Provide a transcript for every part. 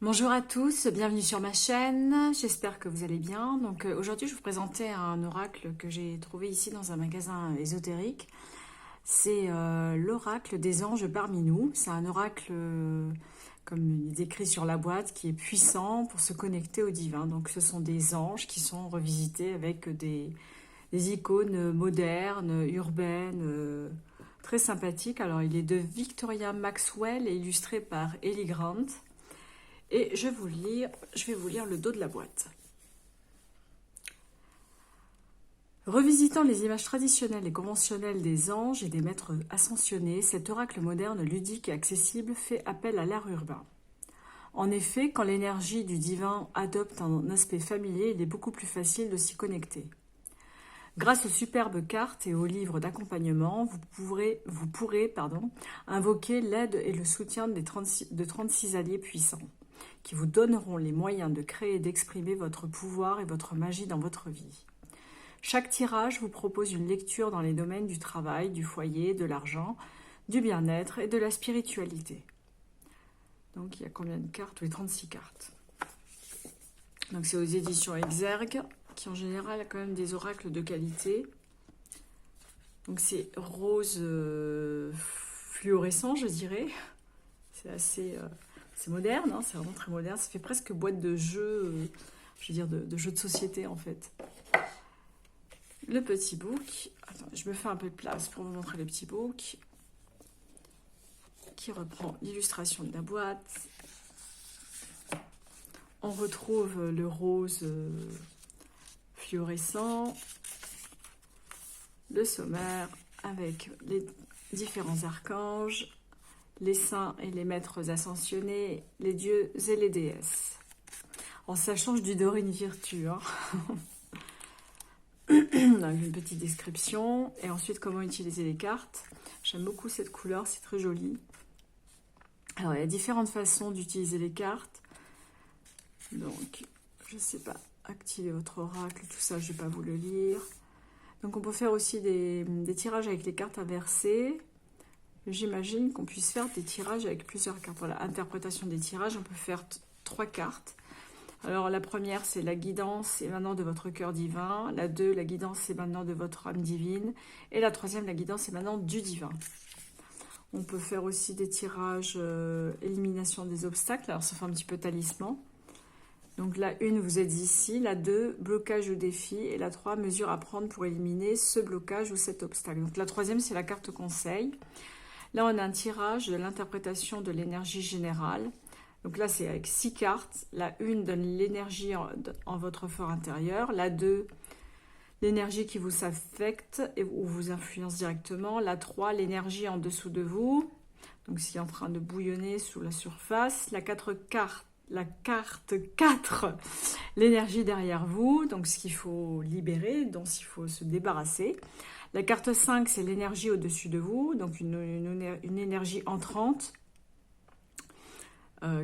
Bonjour à tous, bienvenue sur ma chaîne, j'espère que vous allez bien. Donc aujourd'hui je vais vous présenter un oracle que j'ai trouvé ici dans un magasin ésotérique. C'est l'oracle des anges parmi nous. C'est un oracle, comme il est écrit sur la boîte, qui est puissant pour se connecter au divin. Donc ce sont des anges qui sont revisités avec des icônes modernes, urbaines, très sympathiques. Alors il est de Victoria Maxwell et illustré par Ellie Grant. Et je vais vous lire le dos de la boîte. Revisitant les images traditionnelles et conventionnelles des anges et des maîtres ascensionnés, cet oracle moderne, ludique et accessible fait appel à l'art urbain. En effet, quand l'énergie du divin adopte un aspect familier, il est beaucoup plus facile de s'y connecter. Grâce aux superbes cartes et aux livres d'accompagnement, vous pourrez invoquer l'aide et le soutien de 36 alliés puissants, qui vous donneront les moyens de créer et d'exprimer votre pouvoir et votre magie dans votre vie. Chaque tirage vous propose une lecture dans les domaines du travail, du foyer, de l'argent, du bien-être et de la spiritualité. Donc il y a combien de cartes? Oui, 36 cartes. Donc c'est aux éditions Exergue, qui en général a quand même des oracles de qualité. Donc c'est rose fluorescent, je dirais. C'est assez... c'est moderne, hein, c'est vraiment très moderne. Ça fait presque boîte de jeu, je veux dire de jeu de société en fait. Le petit book. Attends, je me fais un peu de place pour vous montrer le petit book. Qui reprend l'illustration de la boîte. On retrouve le rose fluorescent. Le sommaire avec les différents archanges. Les saints et les maîtres ascensionnés, les dieux et les déesses. Oh, ça change du doré une vertu. Hein. Donc, une petite description. Et ensuite, comment utiliser les cartes. J'aime beaucoup cette couleur, c'est très joli. Alors, il y a différentes façons d'utiliser les cartes. Donc, je ne sais pas, activer votre oracle, tout ça, je ne vais pas vous le lire. Donc, on peut faire aussi des tirages avec les cartes inversées. J'imagine qu'on puisse faire des tirages avec plusieurs cartes. Voilà, interprétation des tirages, on peut faire 3 cartes. Alors la première, c'est la guidance émanant de votre cœur divin. La 2, la guidance émanant de votre âme divine. Et la troisième, la guidance émanant du divin. On peut faire aussi des tirages élimination des obstacles. Alors ça fait un petit peu talisman. Donc la 1, vous êtes ici. La 2, blocage ou défi. Et la 3, mesure à prendre pour éliminer ce blocage ou cet obstacle. Donc la troisième, c'est la carte conseil. Là, on a un tirage de l'interprétation de l'énergie générale. Donc là, c'est avec 6 cartes. La 1 donne l'énergie en votre fort intérieur. La 2, l'énergie qui vous affecte ou vous influence directement. La 3, l'énergie en dessous de vous. Donc, c'est en train de bouillonner sous la surface. La carte 4, l'énergie derrière vous. Donc, ce qu'il faut libérer, dont il faut se débarrasser. La carte 5, c'est l'énergie au-dessus de vous, donc une énergie entrante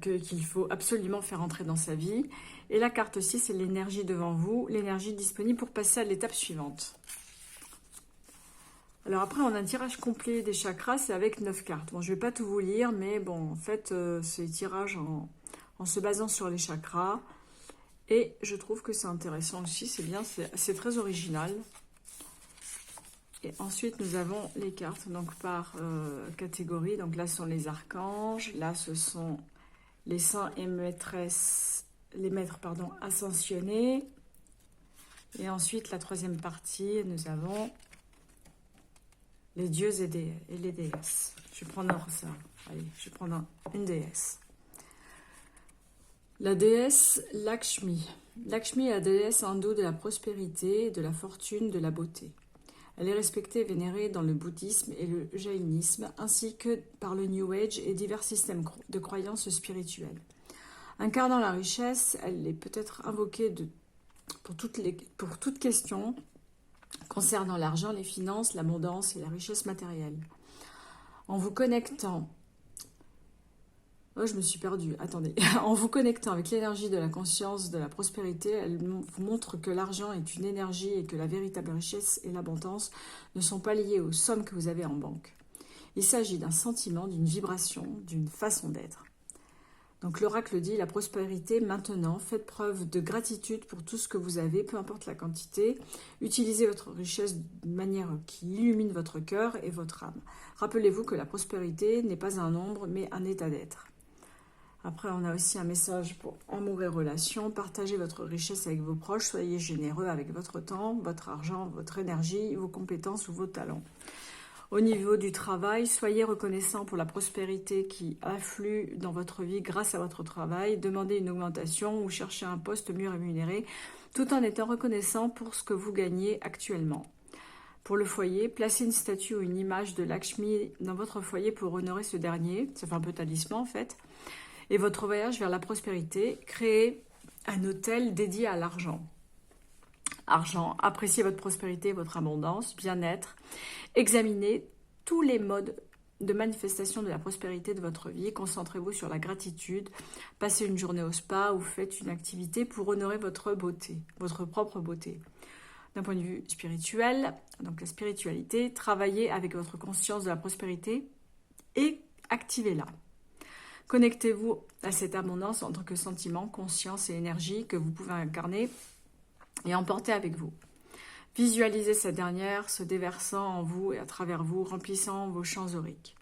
qu'il faut absolument faire entrer dans sa vie. Et la carte 6, c'est l'énergie devant vous, l'énergie disponible pour passer à l'étape suivante. Alors après, on a un tirage complet des chakras, c'est avec 9 cartes. Bon, je ne vais pas tout vous lire, mais bon, en fait, c'est un tirage en se basant sur les chakras. Et je trouve que c'est intéressant aussi, c'est bien, c'est très original. Et ensuite, nous avons les cartes donc par catégorie. Donc là, ce sont les archanges. Là, ce sont les saints et maîtresses, les maîtres ascensionnés. Et ensuite, la troisième partie, nous avons les dieux et les déesses. Je vais prendre ça. Allez, je vais prendre une déesse. La déesse Lakshmi. Lakshmi est la déesse hindoue de la prospérité, de la fortune, de la beauté. Elle est respectée et vénérée dans le bouddhisme et le jaïnisme, ainsi que par le New Age et divers systèmes de croyances spirituelles. Incarnant la richesse, elle est peut-être invoquée pour toute question concernant l'argent, les finances, l'abondance et la richesse matérielle. En vous connectant... Oh, je me suis perdue, attendez. En vous connectant avec l'énergie de la conscience, de la prospérité, elle vous montre que l'argent est une énergie et que la véritable richesse et l'abondance ne sont pas liées aux sommes que vous avez en banque. Il s'agit d'un sentiment, d'une vibration, d'une façon d'être. Donc l'oracle dit la prospérité maintenant, faites preuve de gratitude pour tout ce que vous avez, peu importe la quantité. Utilisez votre richesse d'une manière qui illumine votre cœur et votre âme. Rappelez-vous que la prospérité n'est pas un nombre, mais un état d'être. Après, on a aussi un message pour amour et relations. Partagez votre richesse avec vos proches, soyez généreux avec votre temps, votre argent, votre énergie, vos compétences ou vos talents. Au niveau du travail, soyez reconnaissant pour la prospérité qui afflue dans votre vie grâce à votre travail. Demandez une augmentation ou cherchez un poste mieux rémunéré, tout en étant reconnaissant pour ce que vous gagnez actuellement. Pour le foyer, placez une statue ou une image de Lakshmi dans votre foyer pour honorer ce dernier. Ça fait un peu talisman en fait. Et votre voyage vers la prospérité, créez un hôtel dédié à l'argent. Argent, appréciez votre prospérité, votre abondance, bien-être. Examinez tous les modes de manifestation de la prospérité de votre vie. Concentrez-vous sur la gratitude. Passez une journée au spa ou faites une activité pour honorer votre beauté, votre propre beauté. D'un point de vue spirituel, donc la spiritualité, travaillez avec votre conscience de la prospérité et activez-la. Connectez-vous à cette abondance en tant que sentiment, conscience et énergie que vous pouvez incarner et emporter avec vous. Visualisez cette dernière se déversant en vous et à travers vous, remplissant vos champs auriques.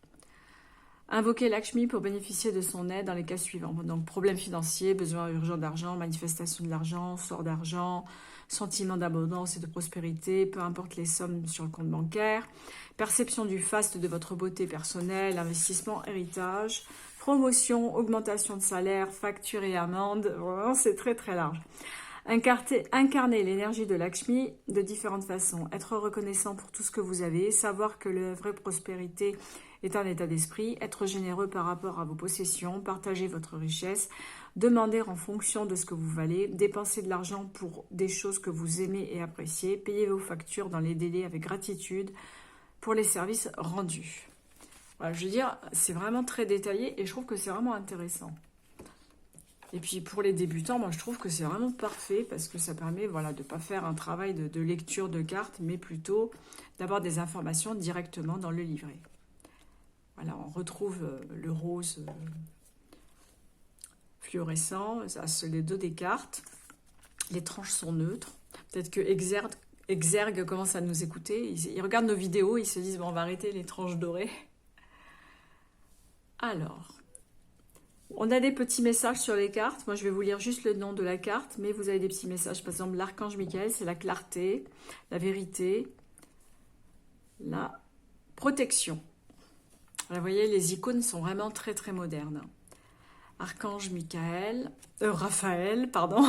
Invoquez Lakshmi pour bénéficier de son aide dans les cas suivants. Donc, problèmes financiers, besoin urgent d'argent, manifestation de l'argent, sort d'argent, sentiment d'abondance et de prospérité, peu importe les sommes sur le compte bancaire, perception du faste de votre beauté personnelle, investissement, héritage, promotion, augmentation de salaire, facture et amende. Vraiment, c'est très très large. Incarner l'énergie de Lakshmi de différentes façons. Être reconnaissant pour tout ce que vous avez. Savoir que la vraie prospérité est un état d'esprit. Être généreux par rapport à vos possessions. Partager votre richesse. Demander en fonction de ce que vous valez. Dépenser de l'argent pour des choses que vous aimez et appréciez. Payer vos factures dans les délais avec gratitude pour les services rendus. Voilà, je veux dire, c'est vraiment très détaillé et je trouve que c'est vraiment intéressant. Et puis pour les débutants, moi je trouve que c'est vraiment parfait parce que ça permet de ne pas faire un travail de lecture de cartes, mais plutôt d'avoir des informations directement dans le livret. Voilà, on retrouve le rose fluorescent, ça c'est les dos des cartes. Les tranches sont neutres. Peut-être que Exergue commence à nous écouter. Ils regardent nos vidéos, ils se disent bon, on va arrêter les tranches dorées. Alors, on a des petits messages sur les cartes. Moi, je vais vous lire juste le nom de la carte, mais vous avez des petits messages. Par exemple, l'archange Michael, c'est la clarté, la vérité, la protection. Là, vous voyez, les icônes sont vraiment très, très modernes. Archange Raphaël, pardon.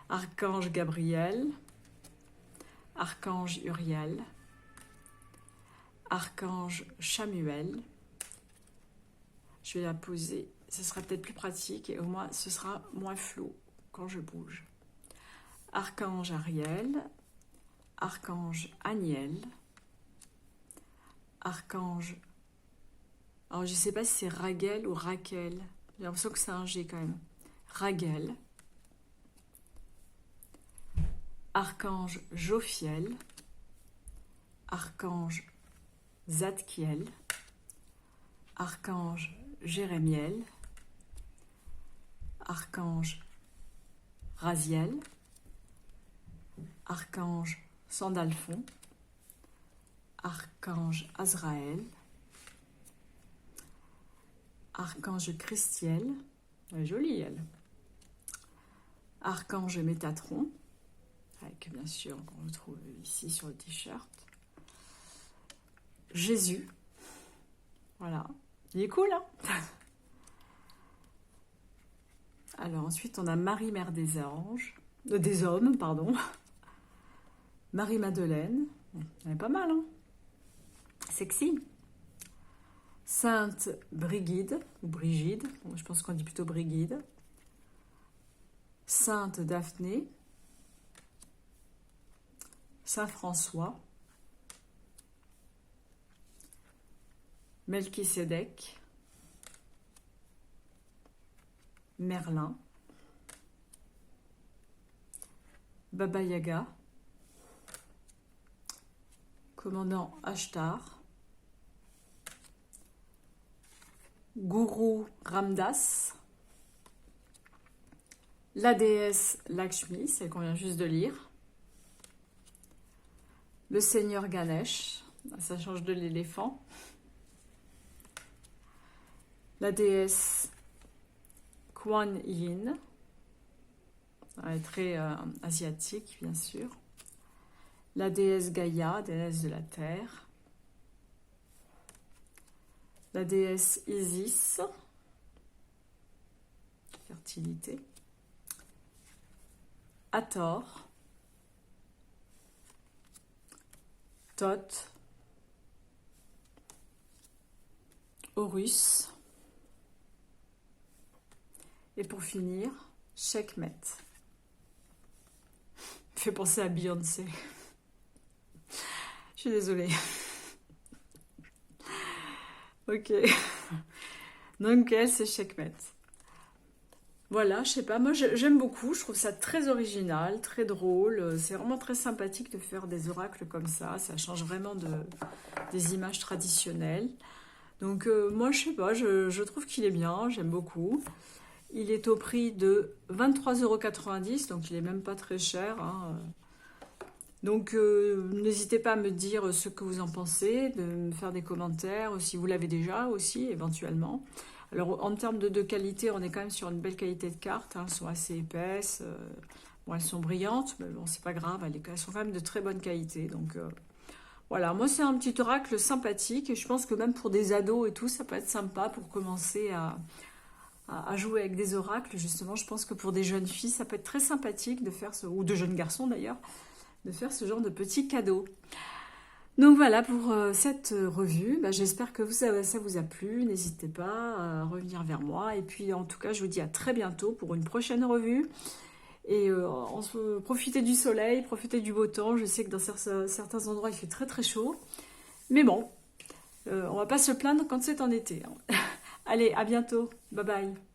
Archange Gabriel. Archange Uriel. Archange Chamuel. Je vais la poser, ce sera peut-être plus pratique et au moins ce sera moins flou quand je bouge. Archange Ariel, Archange Aniel, Archange... Alors je ne sais pas si c'est Raguel ou Raquel, j'ai l'impression que c'est un G quand même. Raguel, Archange Jophiel, Archange Zadkiel, Archange Jérémiel, Archange Raziel, Archange Sandalphon, Archange Azraël, Archange Christiel, jolie elle, Archange Métatron, avec bien sûr on retrouve ici sur le t-shirt, Jésus, voilà. Il est cool, hein? Alors ensuite, on a Marie, Mère des Anges, des Hommes, pardon. Marie-Madeleine, elle est pas mal, hein? Sexy. Sainte Brigide, ou Brigide, je pense qu'on dit plutôt Brigide. Sainte Daphné. Saint François. Melchisédek, Merlin, Baba Yaga, commandant Ashtar, Gourou Ramdas, la déesse Lakshmi, celle qu'on vient juste de lire, le seigneur Ganesh, ça change de l'éléphant, la déesse Kuan Yin, elle est très asiatique bien sûr, la déesse Gaïa, déesse de la terre, la déesse Isis, fertilité, Hathor, Thoth, Horus, et pour finir, Sekhmet. Fait penser à Beyoncé. Je suis désolée. Ok. Donc elle, c'est Sekhmet. Voilà, je sais pas, moi j'aime beaucoup, je trouve ça très original, très drôle, c'est vraiment très sympathique de faire des oracles comme ça change vraiment des images traditionnelles. Donc moi je sais pas, je trouve qu'il est bien, j'aime beaucoup. Il est au prix de 23,90 €, donc il est même pas très cher, hein. Donc n'hésitez pas à me dire ce que vous en pensez, de me faire des commentaires, si vous l'avez déjà aussi éventuellement. Alors en termes de qualité, on est quand même sur une belle qualité de cartes, hein, elles sont assez épaisses, bon, elles sont brillantes, mais bon c'est pas grave, elles sont quand même de très bonne qualité. Donc voilà, moi c'est un petit oracle sympathique et je pense que même pour des ados et tout, ça peut être sympa pour commencer à jouer avec des oracles. Justement, je pense que pour des jeunes filles, ça peut être très sympathique de faire ou de jeunes garçons d'ailleurs, de faire ce genre de petits cadeaux. Donc voilà pour cette revue, j'espère que ça vous a plu, n'hésitez pas à revenir vers moi, et puis en tout cas je vous dis à très bientôt pour une prochaine revue, et profitez du soleil, profitez du beau temps, je sais que dans certains endroits il fait très très chaud, mais bon, on va pas se plaindre quand c'est en été, hein. Allez, à bientôt, bye bye.